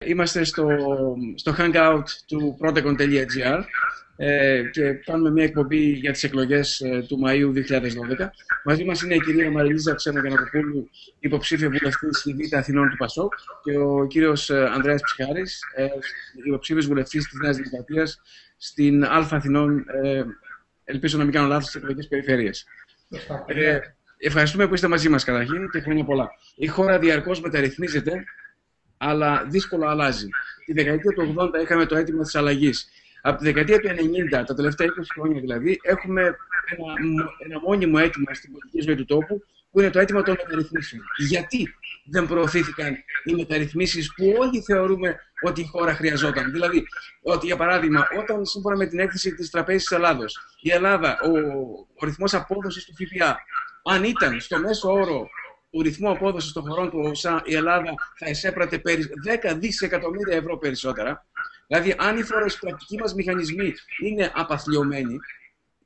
Είμαστε στο hangout του protecon.gr και κάνουμε μια εκπομπή για τις εκλογές του Μαΐου 2012. Μαζί μας είναι η κυρία Μαριλίζα Ξενογιαννακοπούλου, υποψήφια βουλευτής στη Β' Αθηνών του ΠΑΣΟΚ, και ο κύριος Ανδρέας Ψυχάρης, υποψήφιος βουλευτής της Νέας Δημοκρατίας στην Α' Αθηνών, ελπίζω να μην κάνω λάθος, στις εκλογικές περιφέρειες. Ευχαριστούμε που είστε μαζί μας καταρχήν και χρόνια πολλά. Η χώρα διαρκώς μεταρρυθμίζεται, αλλά δύσκολα αλλάζει. Τη δεκαετία του 80 είχαμε το αίτημα της αλλαγής. Από τη δεκαετία του 90, τα τελευταία 20 χρόνια δηλαδή, έχουμε ένα μόνιμο αίτημα στην πολιτική ζωή του τόπου, που είναι το αίτημα των μεταρρυθμίσεων. Γιατί δεν προωθήθηκαν οι μεταρρυθμίσεις που όλοι θεωρούμε ότι η χώρα χρειαζόταν? Δηλαδή, ότι για παράδειγμα, όταν σύμφωνα με την έκθεση της Τραπέζης της Ελλάδος, η Ελλάδα, ο ρυθμός απόδοσης του ΦΠΑ, αν ήταν στο μέσο όρο του ρυθμού απόδοσης των χωρών του ΟΣΑ, η Ελλάδα θα εισέπρατε 10 δισεκατομμύρια ευρώ περισσότερα. Δηλαδή, αν οι φοροεισπρακτικοί μας μηχανισμοί είναι απαθλιωμένοι,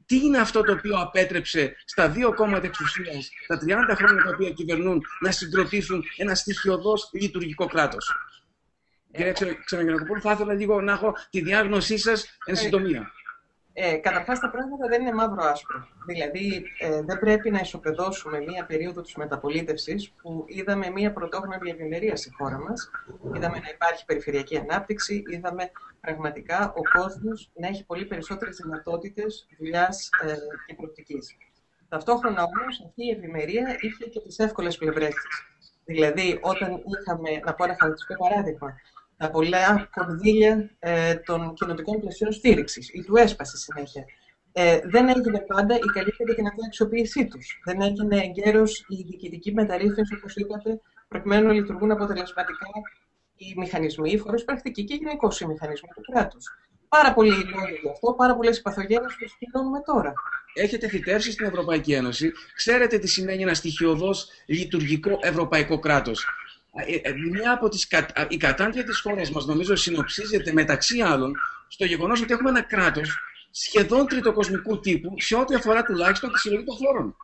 τι είναι αυτό το οποίο απέτρεψε στα δύο κόμματα εξουσίας, τα 30 χρόνια τα οποία κυβερνούν, να συγκροτήσουν ένα στοιχειωδώς λειτουργικό κράτος? Κύριε Ξενογιαννακοπούλου, θα ήθελα λίγο να έχω τη διάγνωσή σας εν συντομία. Καταρχάς, τα πράγματα δεν είναι μαύρο-άσπρο. Δηλαδή, δεν πρέπει να ισοπεδώσουμε μία περίοδο της μεταπολίτευσης που είδαμε μία πρωτόγνωρη ευημερία στη χώρα μας. Είδαμε να υπάρχει περιφερειακή ανάπτυξη, είδαμε πραγματικά ο κόσμος να έχει πολύ περισσότερες δυνατότητες δουλειάς και προοπτικής. Ταυτόχρονα όμως, αυτή η ευημερία είχε και τις εύκολες πλευρές της. Δηλαδή, όταν είχαμε, να πω ένα χαρακτηριστικό παράδειγμα, τα πολλά κονδύλια των κοινοτικών πλαισίων στήριξης ή του ΕΣΠΑ στη συνέχεια, δεν έγινε πάντα η καλύτερη δυνατή αξιοποίησή τους. Δεν έγινε εγκαίρως η διοικητική μεταρρύθμιση, όπως είπατε, προκειμένου να λειτουργούν αποτελεσματικά οι μηχανισμοί, οι φοροεισπρακτικοί και γενικώς οι μηχανισμοί του κράτους. Πάρα πολλοί λόγοι γι' αυτό, πάρα πολλές παθογένειες που συζητούμε τώρα. Έχετε θητεύσει στην Ευρωπαϊκή Ένωση, ξέρετε τι σημαίνει ένα στοιχειωδώς λειτουργικό ευρωπαϊκό κράτος. Μια από η κατάντια της χώρας μας, νομίζω, συνοψίζεται μεταξύ άλλων στο γεγονός ότι έχουμε ένα κράτος σχεδόν τριτοκοσμικού τύπου σε ό,τι αφορά τουλάχιστον τη συλλογή των φόρων.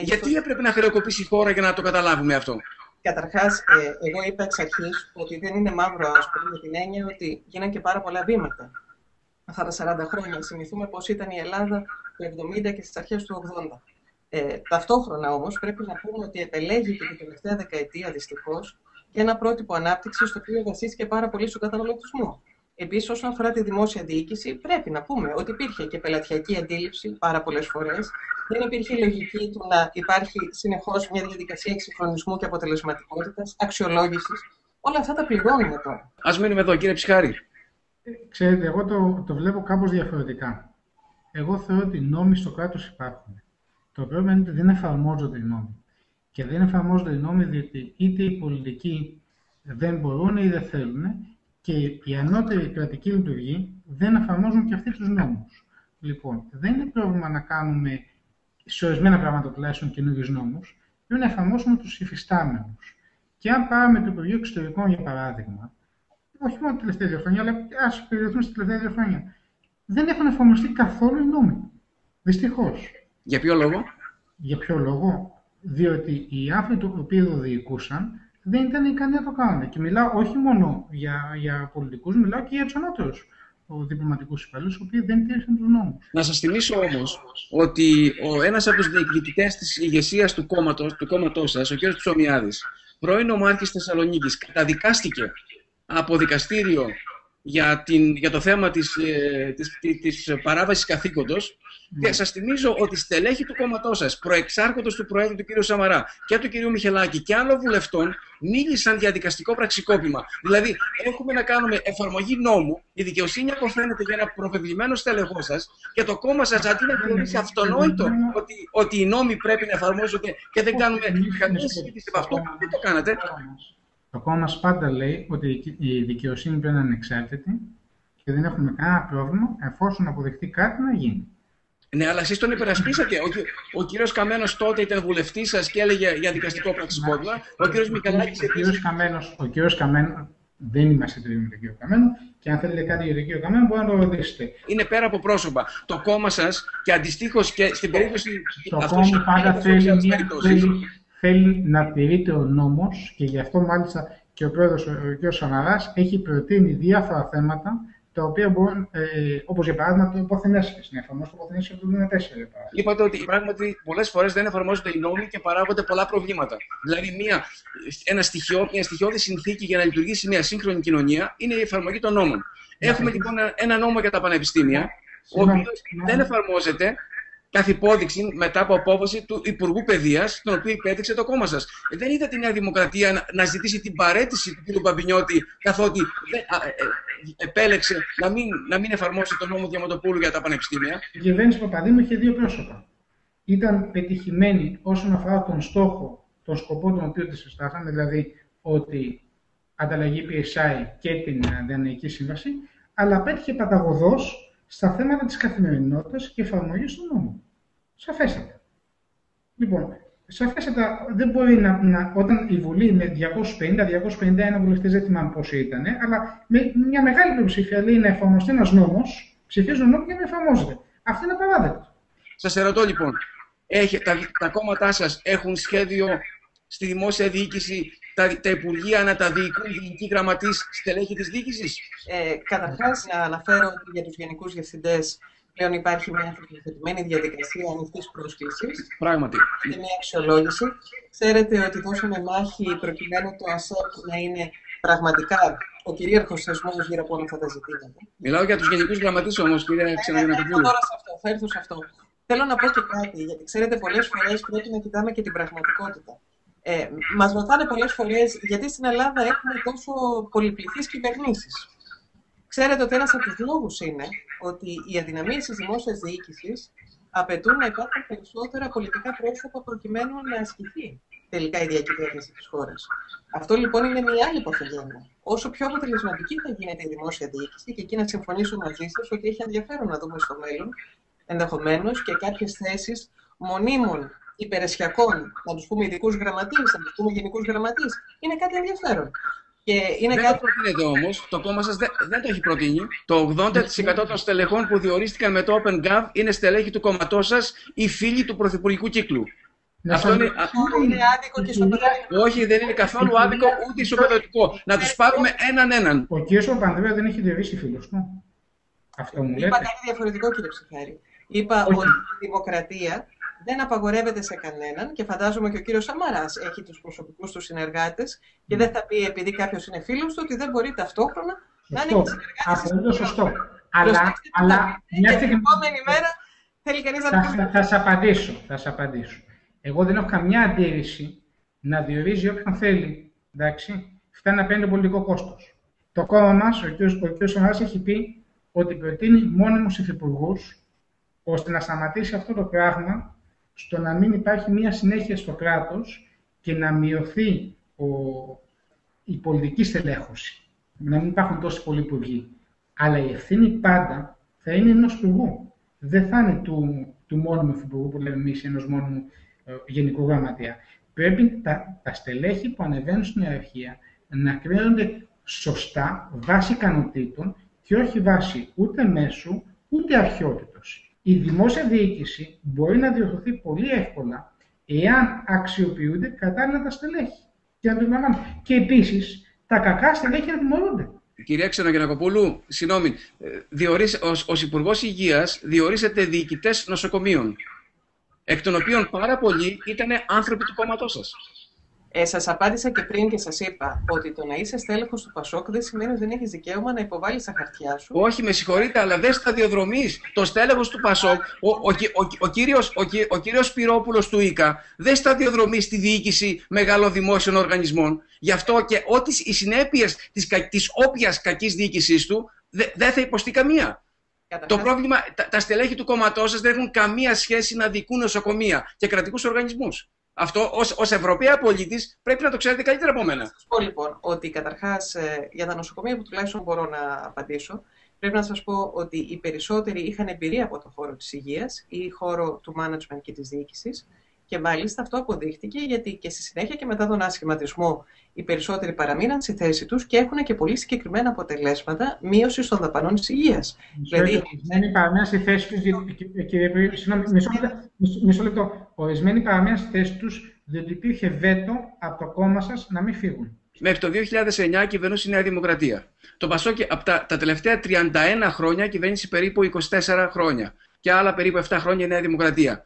Γιατί έπρεπε να χρεοκοπήσει η χώρα για να το καταλάβουμε αυτό? Καταρχάς, εγώ είπα εξ αρχής ότι δεν είναι μαύρο-άσπρο, με την έννοια ότι γίνανε και πάρα πολλά βήματα αυτά τα 40 χρόνια. Θυμηθούμε πώς ήταν η Ελλάδα το 70 και στις αρχές του 80. Ταυτόχρονα όμως πρέπει να πούμε ότι επελέγει και την τελευταία δεκαετία δυστυχώς και ένα πρότυπο ανάπτυξης το οποίο βασίστηκε πάρα πολύ στον καταναλωτισμό. Επίσης, όσον αφορά τη δημόσια διοίκηση, πρέπει να πούμε ότι υπήρχε και πελατειακή αντίληψη πάρα πολλές φορές. Δεν υπήρχε η λογική του να υπάρχει συνεχώς μια διαδικασία εξυγχρονισμού και αποτελεσματικότητας, αξιολόγησης. Όλα αυτά τα πληρώνουμε τώρα. Ας μείνουμε εδώ, κύριε Ψυχάρη. Ξέρετε, εγώ το βλέπω κάπως διαφορετικά. Εγώ θεωρώ ότι οι νόμοι στο κράτος υπάρχουν. Το πρόβλημα είναι ότι δεν εφαρμόζονται οι νόμοι. Και δεν εφαρμόζονται οι νόμοι διότι είτε οι πολιτικοί δεν μπορούν ή δεν θέλουν, και οι ανώτεροι κρατικοί λειτουργοί δεν εφαρμόζουν και αυτοί τους νόμους. Λοιπόν, δεν είναι πρόβλημα να κάνουμε σε ορισμένα πράγματα τουλάχιστον καινούριους νόμους, πρέπει να εφαρμόσουμε τους υφιστάμενους. Και αν πάρουμε το Υπουργείο Εξωτερικών για παράδειγμα, όχι μόνο τα τελευταία 2 χρόνια, αλλά ας περιοριστούμε στα τελευταία 2 χρόνια, δεν έχουν εφαρμοστεί καθόλου οι νόμοι. Δυστυχώς. Για ποιο λόγο? Για ποιο λόγο? Διότι οι άνθρωποι του οποίοι το διοικούσαν δεν ήταν ικανοί να το κάνουν. Και μιλάω όχι μόνο για πολιτικούς, μιλάω και για τους ανώτερους διπλωματικούς υπαλλήλους, οι οποίοι δεν τήρησαν τους νόμους. Να σας θυμίσω όμως ότι ένας από τους διεκδικητές της ηγεσίας του κόμματός σας, ο κ. Ψωμιάδης, πρώην νομάρχης Θεσσαλονίκης, καταδικάστηκε από δικαστήριο για το θέμα της παράβασης καθήκοντος. Και σας θυμίζω ότι στελέχη του κόμματός σας, προεξάρχοντος του Προέδρου του κ. Σαμαρά και του κ. Μιχελάκη και άλλων βουλευτών, μίλησαν για δικαστικό πραξικόπημα. Δηλαδή, έχουμε να κάνουμε εφαρμογή νόμου, η δικαιοσύνη αποφαίνεται για ένα προβεβλημένο στελεχό σας και το κόμμα σας, αντί να θεωρήσει αυτονόητο ότι οι νόμοι πρέπει να εφαρμόζονται και δεν κάνουμε καμία συζήτηση από αυτό, δεν το κάνατε. Το κόμμα μας πάντα λέει ότι η δικαιοσύνη πρέπει να είναι ανεξάρτητη και δεν έχουμε κανένα πρόβλημα εφόσον αποδειχτεί κάτι να γίνει. Ναι, αλλά εσείς τον υπερασπίσατε. Ο κύριος Καμένος τότε ήταν βουλευτής σας και έλεγε για δικαστικό πραξικόπημα. Ο κύριος Μιχαλάκης επίσης. Ο κύριος Καμένος, δεν είμαστε τρίτοι με τον κύριο Καμένο, και αν θέλετε κάτι για τον κύριο Καμένο μπορεί να το ρωτήσετε. Είναι πέρα από πρόσωπα. Το κόμμα σας και αντιστοίχως και στην περίπτωση. Το κόμμα πάντα θέλει να τηρείται ο νόμος και γι' αυτό μάλιστα και ο πρόεδρος, ο κ. Σαμαράς, έχει προτείνει διάφορα θέματα, τα οποία μπορούν, όπως για παράδειγμα το υποθενέσχεση, να εφαρμόσει το υποθενέσχεση του 2014. Είπατε ότι πράγματι πολλές φορές δεν εφαρμόζονται οι νόμοι και παράγονται πολλά προβλήματα. Δηλαδή, μια στοιχειώδη συνθήκη για να λειτουργήσει μια σύγχρονη κοινωνία είναι η εφαρμογή των νόμων. Έχουμε λοιπόν ένα νόμο για τα πανεπιστήμια, ο οποίος δεν εφαρμόζεται καθ' υπόδειξη μετά από απόφαση του Υπουργού Παιδείας, τον οποίο υπέδειξε το κόμμα σας. Δεν είδα τη Νέα Δημοκρατία να ζητήσει την παραίτηση του κ. Μπαμπινιώτη, καθότι επέλεξε να μην εφαρμόσει τον νόμο Διαμαντοπούλου για τα πανεπιστήμια. Η κυβέρνηση Παπαδήμου είχε δύο πρόσωπα. Ήταν πετυχημένη όσον αφορά τον στόχο, τον σκοπό τον οποίο τη συστάσαμε, δηλαδή ότι ανταλλαγή PSI και την Διανοητική Σύμβαση, αλλά πέτυχε παταγωδώς στα θέματα της καθημερινότητας και εφαρμογής του νόμου. Σαφέστατα. Λοιπόν, σαφέστατα δεν μπορεί όταν η Βουλή με 250-251 βουλευτές, δεν θυμάμαι πόσοι ήταν, αλλά με μια μεγάλη πλειοψηφία λέει να εφαρμοστεί ένας νόμος, ψηφίζουν νόμο και να εφαρμόζεται. Αυτό είναι απαράδεκτο. Σας ερωτώ λοιπόν, τα κόμματά σας έχουν σχέδιο στη δημόσια διοίκηση τα υπουργεία να τα διοικούν γενικοί γραμματείς στελέχη της διοίκησης? Καταρχάς, να αναφέρω ότι για τους γενικούς διευθυντές πλέον υπάρχει μια θεσμοθετημένη διαδικασία ανοιχτής πρόσκλησης. Πράγματι. Είναι μια αξιολόγηση. Ξέρετε ότι δώσαμε μάχη προκειμένου το ΑΣΕΠ να είναι πραγματικά ο κυρίαρχος θεσμός γύρω από όλα αυτά τα ζητήματα. Μιλάω για τους γενικούς γραμματείς όμως, κύριε Ξενογεννακοπούλου. Θα έρθω σε αυτό. Θέλω να πω και κάτι, γιατί ξέρετε, πολλές φορές πρέπει να κοιτάμε και την πραγματικότητα. Μας ρωτάνε πολλές φορές γιατί στην Ελλάδα έχουμε τόσο πολυπληθείς κυβερνήσεις. Ξέρετε ότι ένας από τους λόγους είναι ότι οι αδυναμίες της δημόσιας διοίκησης απαιτούν να υπάρχουν περισσότερα πολιτικά πρόσωπα προκειμένου να ασκηθεί τελικά η διακυβέρνηση της χώρας. Αυτό λοιπόν είναι μια άλλη παθογένεια. Όσο πιο αποτελεσματική θα γίνεται η δημόσια διοίκηση, και εκεί να συμφωνήσω μαζί σας ότι έχει ενδιαφέρον να δούμε στο μέλλον ενδεχομένως και κάποιες θέσεις μονίμων υπηρεσιακών, να τους πούμε ειδικούς γραμματείς, να τους πούμε γενικούς γραμματείς, είναι κάτι ενδιαφέρον. Δεν το προτείνετε όμως, το κόμμα σας δεν το έχει προτείνει. Το 80% των στελεχών που διορίστηκαν με το OpenGov είναι στελέχη του κόμματός σας ή φίλοι του πρωθυπουργικού κύκλου. Αυτό είναι άδικο και ισοπεδωτικό. Όχι, δεν είναι καθόλου άδικο ούτε ισοπεδωτικό. Να τους πάρουμε έναν. Ο κ. Παπανδρέου δεν έχει διορίσει φίλος του. Αυτό μου λέτε. Είπα κάτι διαφορετικό, κύριε Ψυχάρη. Είπα ότι η δημοκρατία δεν απαγορεύεται σε κανέναν και φαντάζομαι και ο κύριος Σαμαράς έχει τους προσωπικούς του συνεργάτες και δεν θα πει επειδή κάποιος είναι φίλος του ότι δεν μπορεί ταυτόχρονα να είναι συνεργάτης. Αυτό είναι σωστό. Αλλά την επόμενη μέρα θέλει κανείς να πει. Θα σας απαντήσω. Εγώ δεν έχω καμιά αντίρρηση να διορίζει όποιον θέλει. Εντάξει, φτάνει να παίρνει το πολιτικό κόστος. Το κόμμα μας, ο κ. Σαμαράς, έχει πει ότι προτείνει μόνιμους υφυπουργούς ώστε να σταματήσει αυτό το πράγμα, στο να μην υπάρχει μία συνέχεια στο κράτος και να μειωθεί η πολιτική στελέχωση. Να μην υπάρχουν τόσοι πολλοί υπουργοί. Αλλά η ευθύνη πάντα θα είναι ενός υπουργού. Δεν θα είναι του μόνιμου υφυπουργού που λέμε εμείς, ενός μόνιμου γενικού γραμματέα. Πρέπει τα στελέχη που ανεβαίνουν στην ιεραρχία να κρίνονται σωστά βάσει ικανοτήτων και όχι βάσει ούτε μέσου ούτε αρχαιότητος. Η δημόσια διοίκηση μπορεί να διορθωθεί πολύ εύκολα εάν αξιοποιούνται κατάλληλα τα στελέχη. Και επίσης, τα κακά στελέχη να τιμωρούνται. Κυρία Ξενογεννακοπούλου, συγγνώμη, ως Υπουργός Υγείας διορίσετε διοικητές νοσοκομείων, εκ των οποίων πάρα πολλοί ήταν άνθρωποι του κόμματός σας. Σας απάντησα και πριν και σας είπα ότι το να είσαι στέλεχος του Πασόκ δεν σημαίνει ότι δεν έχεις δικαίωμα να υποβάλεις τα χαρτιά σου. Όχι, με συγχωρείτε, αλλά δεν σταδιοδρομείς. Το στέλεχος του Πασόκ, ο κύριος Σπυρόπουλος του ΙΚΑ, δεν σταδιοδρομεί στη διοίκηση μεγάλων δημόσιων οργανισμών. Γι' αυτό και ό,τι οι συνέπειες της όποιας κακής διοίκησης του δεν θα υποστεί καμία. Το πρόβλημα, τα στελέχη του κόμματός σας δεν έχουν καμία σχέση να διοικούν νοσοκομεία και κρατικούς οργανισμούς. Αυτό ως Ευρωπαία πολίτης πρέπει να το ξέρετε καλύτερα από μένα. Θα σας πω λοιπόν ότι καταρχάς για τα νοσοκομεία που τουλάχιστον μπορώ να απαντήσω, πρέπει να σας πω ότι οι περισσότεροι είχαν εμπειρία από το χώρο της υγείας ή χώρο του management και της διοίκησης. Και μάλιστα αυτό αποδείχτηκε γιατί και στη συνέχεια και μετά τον ασχηματισμό οι περισσότεροι παραμείναν στη θέση τους και έχουν και πολύ συγκεκριμένα αποτελέσματα μείωση των δαπανών της υγείας. Δηλαδή, ορισμένοι παραμέναν στη θέση τους, μισό λεπτό, ορισμένοι παραμέναν στη θέση τους διότι υπήρχε βέτο από το κόμμα σας να μην φύγουν. Μέχρι το 2009 κυβερνούσε η Νέα Δημοκρατία. Το Πασόκ από τα τελευταία 31 χρόνια κυβέρνησε περίπου 24 χρόνια. Και άλλα περίπου 7 χρόνια η Νέα Δημοκρατία.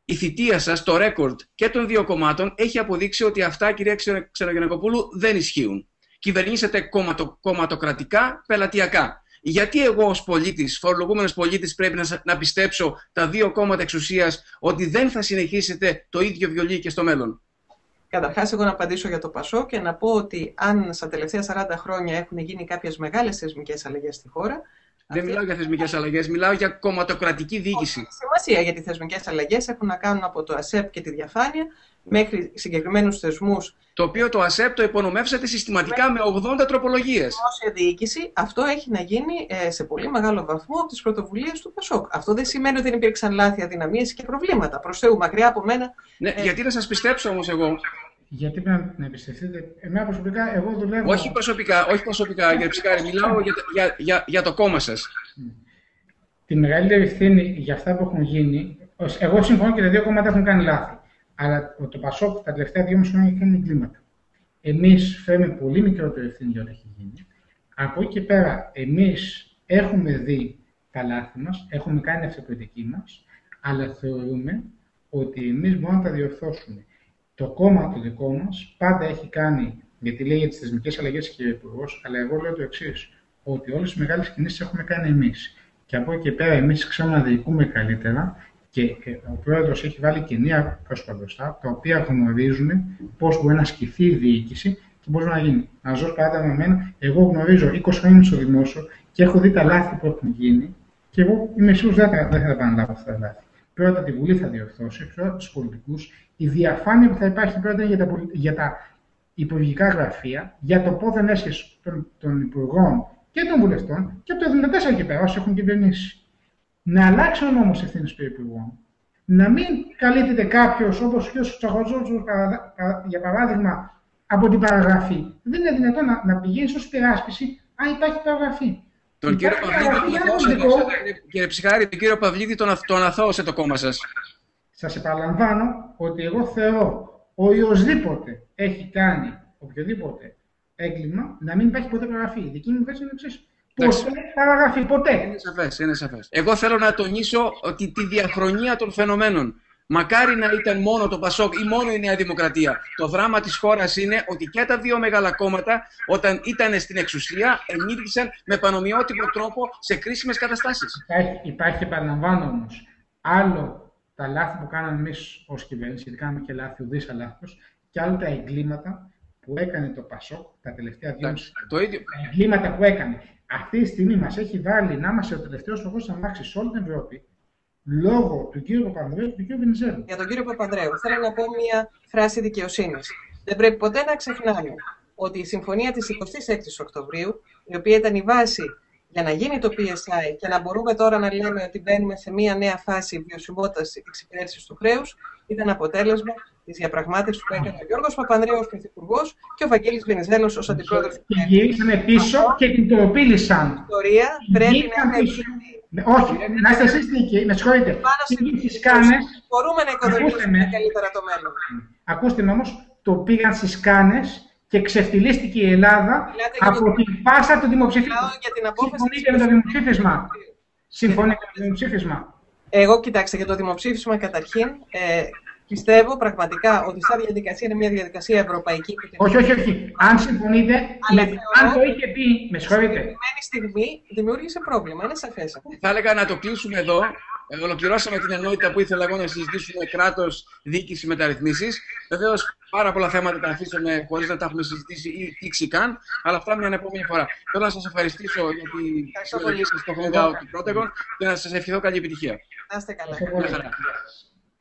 Η θητεία σας, το ρέκορντ και των δύο κομμάτων έχει αποδείξει ότι αυτά, κυρία Ξενογεννακοπούλου, δεν ισχύουν. Κυβερνήσατε κομματοκρατικά, πελατειακά. Γιατί εγώ ως πολίτης, φορολογούμενος πολίτης, πρέπει να πιστέψω τα δύο κόμματα εξουσίας ότι δεν θα συνεχίσετε το ίδιο βιολί και στο μέλλον? Καταρχάς, εγώ να απαντήσω για το Πασόκ και να πω ότι αν στα τελευταία 40 χρόνια έχουν γίνει κάποιες μεγάλες θεσμικές αλλαγές στη χώρα. Δεν μιλάω για θεσμικές αλλαγές, μιλάω για κομματοκρατική διοίκηση. Έχει σημασία, γιατί οι θεσμικές αλλαγές έχουν να κάνουν από το ΑΣΕΠ και τη διαφάνεια μέχρι συγκεκριμένους θεσμούς. Το οποίο το ΑΣΕΠ το υπονομεύσατε συστηματικά με 80 τροπολογίες. Δημόσια διοίκηση, αυτό έχει να γίνει σε πολύ μεγάλο βαθμό από τις πρωτοβουλίες του Πασόκ. Αυτό δεν σημαίνει ότι δεν υπήρξαν λάθη, αδυναμίες και προβλήματα. Προς Θεού, μακριά από μένα. Ναι, γιατί να σας πιστέψω όμως εγώ? Γιατί πρέπει να εμπιστευτείτε? Εμένα προσωπικά, εγώ δουλεύω. Όχι προσωπικά, κύριε Ψυχάρη, μιλάω για το κόμμα σας. Τη μεγαλύτερη ευθύνη για αυτά που έχουν γίνει, εγώ συμφωνώ και τα δύο κόμματα έχουν κάνει λάθη. Αλλά το Πασόκ τα τελευταία 2,5 χρόνια έχει κάνει εγκλήματα. Εμείς φέρουμε πολύ μικρότερη ευθύνη για ό,τι έχει γίνει. Από εκεί και πέρα, εμείς έχουμε δει τα λάθη μας, έχουμε κάνει αυτοκριτική μας, αλλά θεωρούμε ότι εμείς μπορούμε να τα διορθώσουμε. Το κόμμα το δικό μας πάντα έχει κάνει, γιατί λέει για τις θεσμικές αλλαγές και ο Υπουργός, αλλά εγώ λέω το εξής, ότι όλες τις μεγάλες κινήσεις έχουμε κάνει εμείς. Και από εκεί και πέρα, εμείς ξέρουμε να διοικούμε καλύτερα και ο Πρόεδρος έχει βάλει και νέα πρόσωπα μπροστά, τα οποία γνωρίζουν πώς μπορεί να ασκηθεί η διοίκηση και πώς να γίνει. Να ζω παράδειγμα με εμένα, εγώ γνωρίζω 20 χρόνια στο δημόσιο και έχω δει τα λάθη που έχουν γίνει και εγώ είμαι σίγουρος δεν θα επαναλάβω αυτά τα λάθη. Πρώτα τη Βουλή θα διορθώσει, πρώτα τους πολιτικούς. Η διαφάνεια που θα υπάρχει πρώτα για τα υπουργικά γραφεία, για το πόθεν έσχεση των υπουργών και των βουλευτών και από το 1974 και πέρα όσοι έχουν κυβερνήσει. Να αλλάξουν όμως ευθύνες των υπουργών. Να μην καλύπτεται κάποιος όπως ο κ. Τσαχωτζόγλου, για παράδειγμα, από την παραγραφή. Δεν είναι δυνατόν να πηγαίνει ως υπεράσπιση αν υπάρχει παραγραφή. Τον κύριο κύριε Ψυχάρη, τον κύριο Παυλίδη τον αθώωσε το κόμμα σας. Σας επαναλαμβάνω ότι εγώ θεωρώ οποιοσδήποτε έχει κάνει οποιοδήποτε έγκλημα να μην υπάρχει ποτέ παραγραφή. Η δική μου θέση είναι εξής. Ποτέ παραγραφή, ποτέ. Είναι σαφές. Εγώ θέλω να τονίσω ότι τη διαχρονία των φαινομένων. Μακάρι να ήταν μόνο το Πασόκ ή μόνο η Νέα Δημοκρατία. Το δράμα της χώρας είναι ότι και τα δύο μεγάλα κόμματα, όταν ήταν στην εξουσία, ενήργησαν με πανομοιότυπο τρόπο σε κρίσιμες καταστάσεις. Υπάρχει, επαναλαμβάνω όμως, άλλο τα λάθη που κάναμε εμείς ως κυβέρνηση, γιατί κάναμε και λάθη, ουδής αλάθος, και άλλο τα εγκλήματα που έκανε το Πασόκ τα τελευταία 2,5 χρόνια. Τα εγκλήματα που έκανε. Αυτή τη στιγμή μας έχει βάλει να είμαστε ο τελευταίος στοχός της αμάξης σε όλη την Ευρώπη. Λόγω του κύριου Παπανδρέου και του κύριου Βενιζέλου. Για τον κύριο Παπανδρέου, θέλω να πω μια φράση δικαιοσύνης. Δεν πρέπει ποτέ να ξεχνάμε ότι η συμφωνία της 26ης Οκτωβρίου, η οποία ήταν η βάση για να γίνει το PSI και να μπορούμε τώρα να λέμε ότι μπαίνουμε σε μια νέα φάση βιωσιμότητας εξυπηρέτησης του χρέους, ήταν αποτέλεσμα της διαπραγμάτευσης που έκανε ο Γιώργος Παπανδρέου ως Πρωθυπουργός και ο Βαγγέλης Βενιζέλος ως Αντιπρόεδρος. Και γυρίσανε πίσω και την τροπήλησαν. Η ιστορία πρέπει να είναι. Όχι, να είστε εσείς δίκαιοι, με συγχωρείτε. Πήγαν στις κάνες. Μπορούμε να οικοδομήσουμε καλύτερα το μέλλον. Ακούστε με όμως, το πήγαν στις κάνες και ξεφτυλίστηκε η Ελλάδα από την πάσα του δημοψήφισμα. Συμφωνείτε με το δημοψήφισμα? Συμφωνείτε με το δημοψήφισμα? Εγώ, κοιτάξτε, για το δημοψήφισμα καταρχήν, πιστεύω πραγματικά ότι σαν διαδικασία είναι μια διαδικασία ευρωπαϊκή. Όχι. Αν συμφωνείτε, αν το είχε πει, με συγχωρείτε. Στην συγκεκριμένη στιγμή δημιούργησε πρόβλημα, είναι σαφές. Θα έλεγα να το κλείσουμε εδώ. Ολοκληρώσαμε την ενότητα που ήθελα εγώ να συζητήσουμε κράτος, διοίκηση, μεταρρυθμίσεις. Βεβαίως, πάρα πολλά θέματα τα αφήσαμε χωρίς να τα έχουμε συζητήσει ή θίξει καν, αλλά αυτά μια επόμενη φορά. Θέλω να σας ευχαριστήσω για τη συμμετοχή σας στο Hangout του Protocol και να σας ευχηθώ καλή επιτυχία. Να είστε καλά.